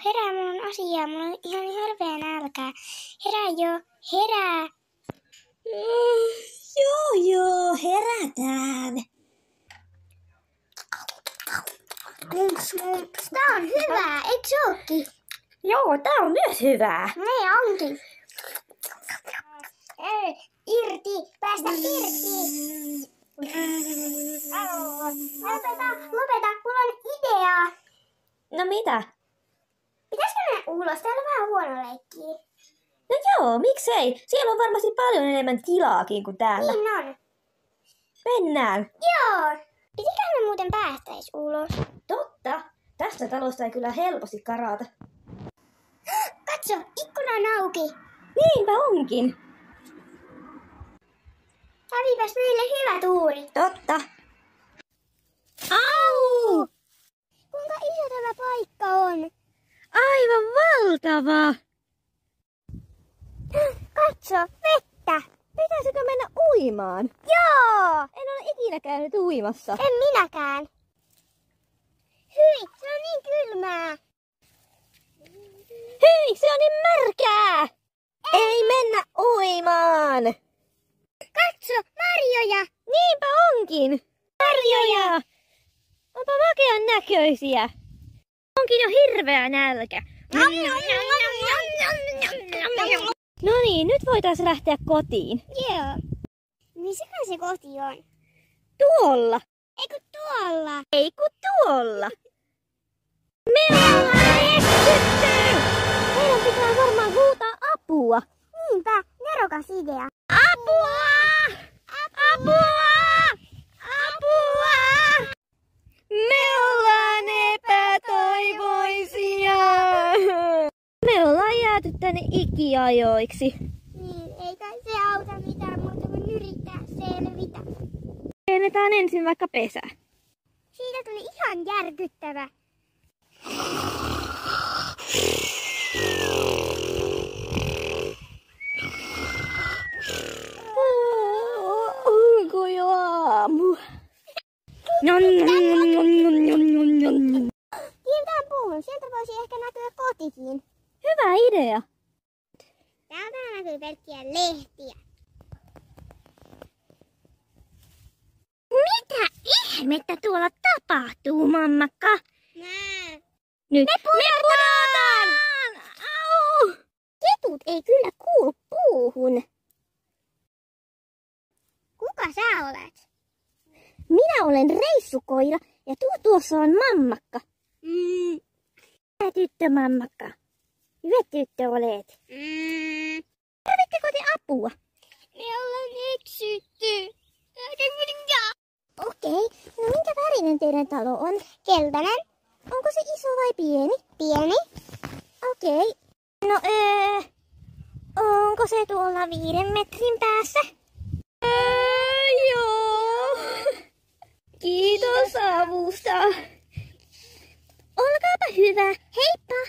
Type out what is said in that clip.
herää, mulla on asiaa. Mulla on ihan hirveä nälkä. Herää jo, herää. Joo, herätään. Tää on hyvää, eikö se ookin? Joo, tää on myös hyvää. Niin onkin. Irti, päästä irti. Lopeta, mulla on idea. No mitä? Pitäisikö mennä ulos? Täällä on vähän huono leikkiä. No joo, miksei? Siellä on varmasti paljon enemmän tilaakin kuin täällä. Niin on. Mennään. Joo. Pitäisikö me muuten päästäis ulos? Totta. Tästä talosta ei kyllä helposti karata. Katso, ikkuna on auki. Niinpä onkin. Kävipäs meille hyvä tuuri. Totta. Au! Kuinka iso tämä paikka on? Aivan valtava. Katso, vettä. Pitäisikö mennä uimaan? Joo. En ole ikinä käynyt uimassa. En minäkään. Hyi, se on niin kylmää. Hei, se on niin märkää! Ei mennä uimaan! Katso, marjoja. Niinpä onkin! Marjoja! Onpa makean näköisiä. Onkin jo hirveä nälkä. No niin, nyt voitaisiin lähteä kotiin. Joo. Missäkään se koti on? Tuolla. Eikö tuolla? Ei kun tuolla. Me ollaan eksytty! Meidän pitää varmaan huutaa apua. Niinpä, nerokas idea. Apua! Apua! Apua! Me ollaan epätoivoisia! Me ollaan jääty tänne ikiajoiksi. Niin, ei kai se auta mitään muuta kuin yrittää selvitä. Rakennetaan ensin vaikka pesä. Siitä tuli ihan järkyttävä. Onko jo aamu? Kiivetään puuhun, sieltä voisi ehkä näkyä kotikin. Hyvä idea. Täältä näkyy pelkkiä lehtiä. Mitä ihmettä tuolla tapahtuu, mammakka? Nyt me pudotaan! Au! Ketut ei kyllä kuulu puuhun. Kuka sä olet? Minä olen reissukoira ja tuossa on mammakka. Hyvä tyttö, mammakka. Hyvä tyttö olet. Tarvitteko te apua? Me ollaan eksytty. Okei, no minkä värinen teidän talo on? Keltainen. Onko se iso vai pieni? Pieni. Okei. No onko se tuolla 5 metrin päässä? Joo. Kiitos avusta. Olkaapa hyvä. Heippa.